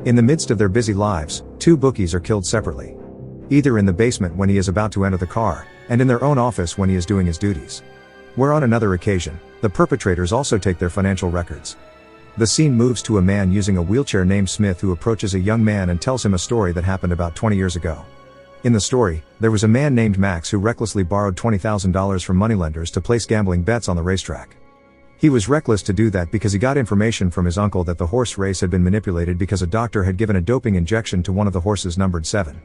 In the midst of their busy lives, two bookies are killed separately. Either in the basement when he is about to enter the car, and in their own office when he is doing his duties. Where on another occasion, the perpetrators also take their financial records. The scene moves to a man using a wheelchair named Smith who approaches a young man and tells him a story that happened about 20 years ago. In the story, there was a man named Max who recklessly borrowed $20,000 from moneylenders to place gambling bets on the racetrack. He was reckless to do that because he got information from his uncle that the horse race had been manipulated because a doctor had given a doping injection to one of the horses numbered 7.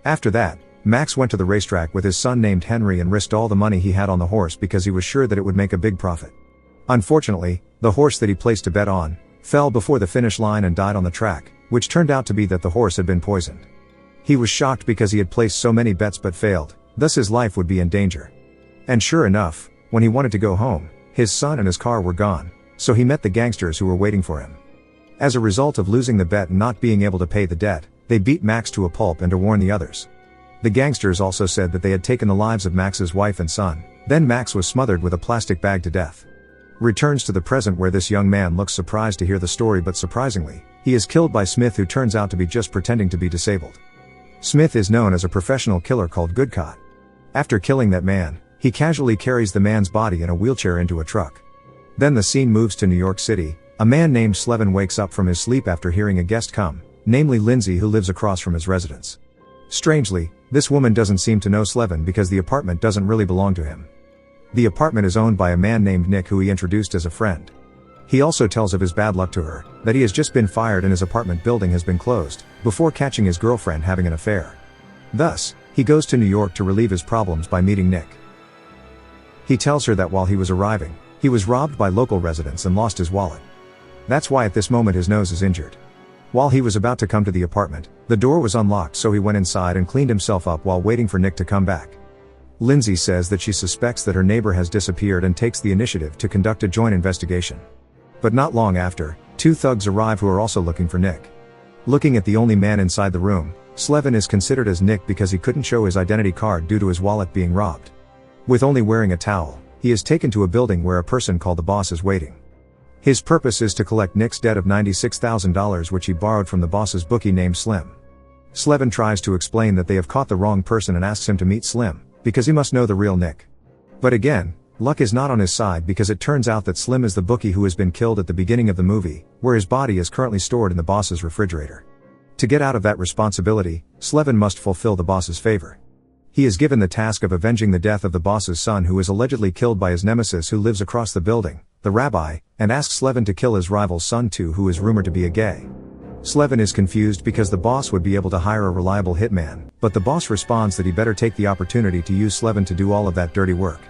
After that, Max went to the racetrack with his son named Henry and risked all the money he had on the horse because he was sure that it would make a big profit. Unfortunately, the horse that he placed a bet on fell before the finish line and died on the track, which turned out to be that the horse had been poisoned. He was shocked because he had placed so many bets but failed, thus his life would be in danger. And sure enough, when he wanted to go home, his son and his car were gone, so he met the gangsters who were waiting for him. As a result of losing the bet and not being able to pay the debt, they beat Max to a pulp and to warn the others. The gangsters also said that they had taken the lives of Max's wife and son, then Max was smothered with a plastic bag to death. Returns to the present where this young man looks surprised to hear the story, but surprisingly, he is killed by Smith, who turns out to be just pretending to be disabled. Smith is known as a professional killer called Good Cop. After killing that man, he casually carries the man's body in a wheelchair into a truck. Then the scene moves to New York City. A man named Slevin wakes up from his sleep after hearing a guest come, namely Lindsay, who lives across from his residence. Strangely, this woman doesn't seem to know Slevin because the apartment doesn't really belong to him. The apartment is owned by a man named Nick who he introduced as a friend. He also tells of his bad luck to her, that he has just been fired and his apartment building has been closed, before catching his girlfriend having an affair. Thus, he goes to New York to relieve his problems by meeting Nick. He tells her that while he was arriving, he was robbed by local residents and lost his wallet. That's why at this moment his nose is injured. While he was about to come to the apartment, the door was unlocked, so he went inside and cleaned himself up while waiting for Nick to come back. Lindsay says that she suspects that her neighbor has disappeared and takes the initiative to conduct a joint investigation. But not long after, two thugs arrive who are also looking for Nick. Looking at the only man inside the room, Slevin is considered as Nick because he couldn't show his identity card due to his wallet being robbed. With only wearing a towel, he is taken to a building where a person called the boss is waiting. His purpose is to collect Nick's debt of $96,000 which he borrowed from the boss's bookie named Slim. Slevin tries to explain that they have caught the wrong person and asks him to meet Slim, because he must know the real Nick. But again, luck is not on his side because it turns out that Slim is the bookie who has been killed at the beginning of the movie, where his body is currently stored in the boss's refrigerator. To get out of that responsibility, Slevin must fulfill the boss's favor. He is given the task of avenging the death of the boss's son, who is allegedly killed by his nemesis who lives across the building, the rabbi, and asks Slevin to kill his rival's son too, who is rumored to be a gay. Slevin is confused because the boss would be able to hire a reliable hitman, but the boss responds that he better take the opportunity to use Slevin to do all of that dirty work.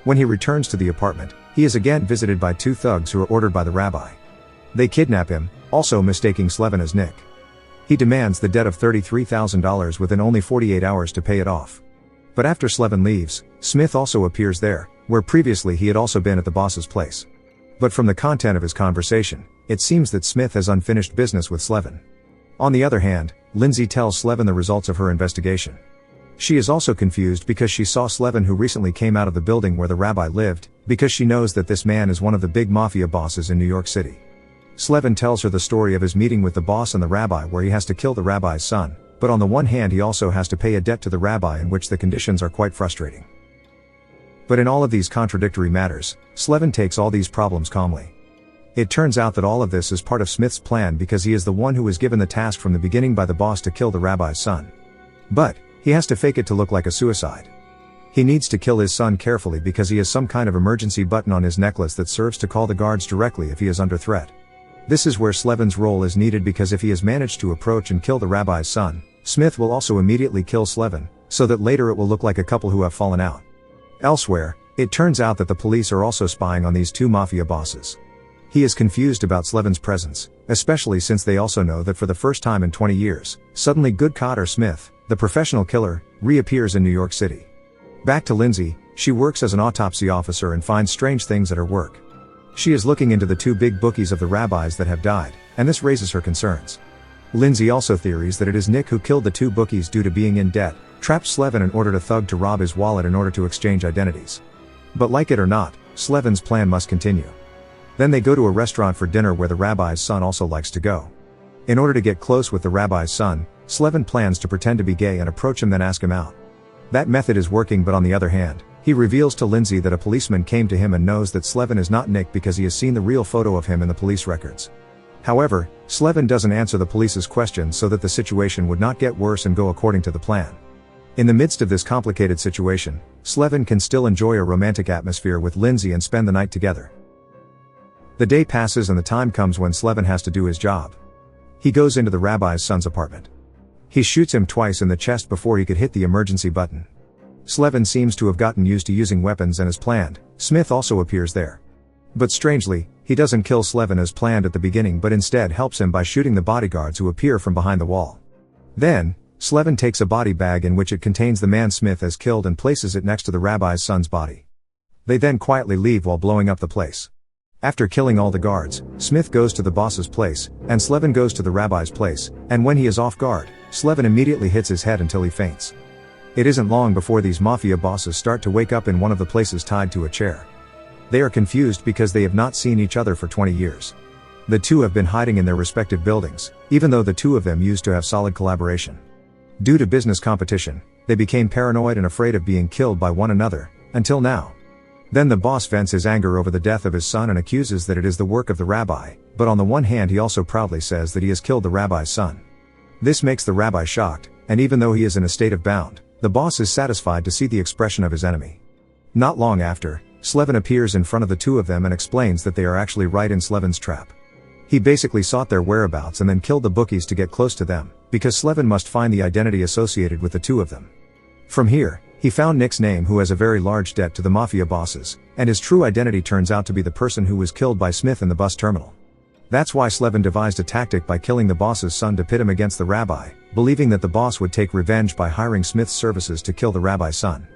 When he returns to the apartment, he is again visited by two thugs who are ordered by the rabbi. They kidnap him, also mistaking Slevin as Nick. He demands the debt of $33,000 within only 48 hours to pay it off. But after Slevin leaves, Smith also appears there, where previously he had also been at the boss's place. But from the content of his conversation, it seems that Smith has unfinished business with Slevin. On the other hand, Lindsay tells Slevin the results of her investigation. She is also confused because she saw Slevin, who recently came out of the building where the rabbi lived, because she knows that this man is one of the big mafia bosses in New York City. Slevin tells her the story of his meeting with the boss and the rabbi, where he has to kill the rabbi's son, but on the one hand he also has to pay a debt to the rabbi in which the conditions are quite frustrating. But in all of these contradictory matters, Slevin takes all these problems calmly. It turns out that all of this is part of Smith's plan because he is the one who was given the task from the beginning by the boss to kill the rabbi's son. But he has to fake it to look like a suicide. He needs to kill his son carefully because he has some kind of emergency button on his necklace that serves to call the guards directly if he is under threat. This is where Slevin's role is needed because if he has managed to approach and kill the rabbi's son, Smith will also immediately kill Slevin, so that later it will look like a couple who have fallen out. Elsewhere, it turns out that the police are also spying on these two mafia bosses. He is confused about Slevin's presence, especially since they also know that for the first time in 20 years, suddenly Good Cop or Smith, the professional killer, reappears in New York City. Back to Lindsay, she works as an autopsy officer and finds strange things at her work. She is looking into the two big bookies of the rabbis that have died, and this raises her concerns. Lindsay also theories that it is Nick who killed the two bookies due to being in debt, trapped Slevin and ordered a thug to rob his wallet in order to exchange identities. But like it or not, Slevin's plan must continue. Then they go to a restaurant for dinner where the rabbi's son also likes to go. In order to get close with the rabbi's son, Slevin plans to pretend to be gay and approach him, then ask him out. That method is working, but on the other hand, he reveals to Lindsay that a policeman came to him and knows that Slevin is not Nick because he has seen the real photo of him in the police records. However, Slevin doesn't answer the police's questions so that the situation would not get worse and go according to the plan. In the midst of this complicated situation, Slevin can still enjoy a romantic atmosphere with Lindsay and spend the night together. The day passes and the time comes when Slevin has to do his job. He goes into the rabbi's son's apartment. He shoots him twice in the chest before he could hit the emergency button. Slevin seems to have gotten used to using weapons, and as planned, Smith also appears there. But strangely, he doesn't kill Slevin as planned at the beginning, but instead helps him by shooting the bodyguards who appear from behind the wall. Then, Slevin takes a body bag in which it contains the man Smith has killed and places it next to the rabbi's son's body. They then quietly leave while blowing up the place. After killing all the guards, Smith goes to the boss's place, and Slevin goes to the rabbi's place, and when he is off guard, Slevin immediately hits his head until he faints. It isn't long before these Mafia bosses start to wake up in one of the places tied to a chair. They are confused because they have not seen each other for 20 years. The two have been hiding in their respective buildings, even though the two of them used to have solid collaboration. Due to business competition, they became paranoid and afraid of being killed by one another, until now. Then the boss vents his anger over the death of his son and accuses that it is the work of the rabbi, but on the one hand he also proudly says that he has killed the rabbi's son. This makes the rabbi shocked, and even though he is in a state of bound, the boss is satisfied to see the expression of his enemy. Not long after, Slevin appears in front of the two of them and explains that they are actually right in Slevin's trap. He basically sought their whereabouts and then killed the bookies to get close to them, because Slevin must find the identity associated with the two of them. From here, he found Nick's name, who has a very large debt to the Mafia bosses, and his true identity turns out to be the person who was killed by Smith in the bus terminal. That's why Slevin devised a tactic by killing the boss's son to pit him against the rabbi, believing that the boss would take revenge by hiring Smith's services to kill the rabbi's son.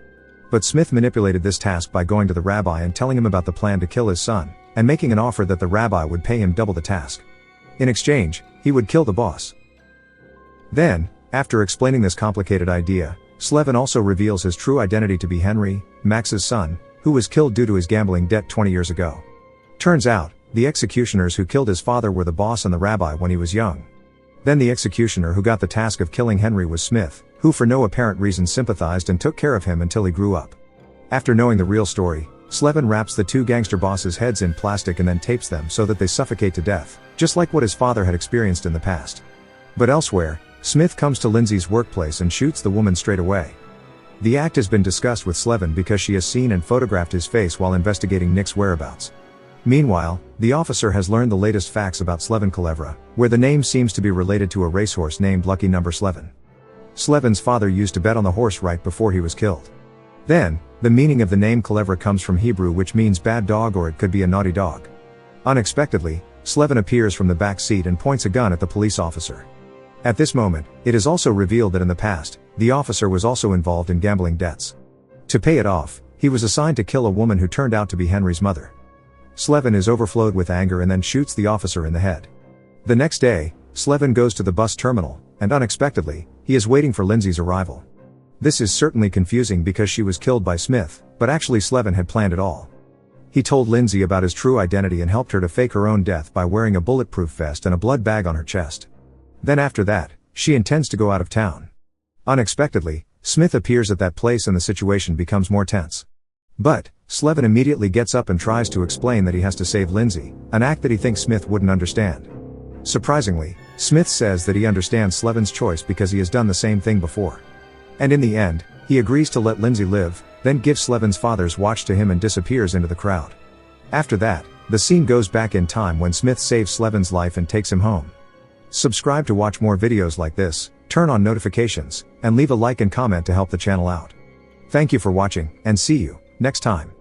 But Smith manipulated this task by going to the rabbi and telling him about the plan to kill his son, and making an offer that the rabbi would pay him double the task. In exchange, he would kill the boss. Then, after explaining this complicated idea, Slevin also reveals his true identity to be Henry, Max's son, who was killed due to his gambling debt 20 years ago. Turns out, the executioners who killed his father were the boss and the rabbi when he was young. Then the executioner who got the task of killing Henry was Smith, who for no apparent reason sympathized and took care of him until he grew up. After knowing the real story, Slevin wraps the two gangster bosses' heads in plastic and then tapes them so that they suffocate to death, just like what his father had experienced in the past. But elsewhere, Smith comes to Lindsay's workplace and shoots the woman straight away. The act has been discussed with Slevin because she has seen and photographed his face while investigating Nick's whereabouts. Meanwhile, the officer has learned the latest facts about Slevin Culebra, where the name seems to be related to a racehorse named Lucky Number Slevin. Slevin's father used to bet on the horse right before he was killed. Then, the meaning of the name Culebra comes from Hebrew, which means bad dog, or it could be a naughty dog. Unexpectedly, Slevin appears from the back seat and points a gun at the police officer. At this moment, it is also revealed that in the past, the officer was also involved in gambling debts. To pay it off, he was assigned to kill a woman who turned out to be Henry's mother. Slevin is overflowed with anger and then shoots the officer in the head. The next day, Slevin goes to the bus terminal, and unexpectedly, he is waiting for Lindsay's arrival. This is certainly confusing because she was killed by Smith, but actually Slevin had planned it all. He told Lindsay about his true identity and helped her to fake her own death by wearing a bulletproof vest and a blood bag on her chest. Then after that, she intends to go out of town. Unexpectedly, Smith appears at that place and the situation becomes more tense. But, Slevin immediately gets up and tries to explain that he has to save Lindsay, an act that he thinks Smith wouldn't understand. Surprisingly, Smith says that he understands Slevin's choice because he has done the same thing before. And in the end, he agrees to let Lindsay live, then gives Slevin's father's watch to him and disappears into the crowd. After that, the scene goes back in time when Smith saves Slevin's life and takes him home. Subscribe to watch more videos like this, turn on notifications, and leave a like and comment to help the channel out. Thank you for watching, and see you next time.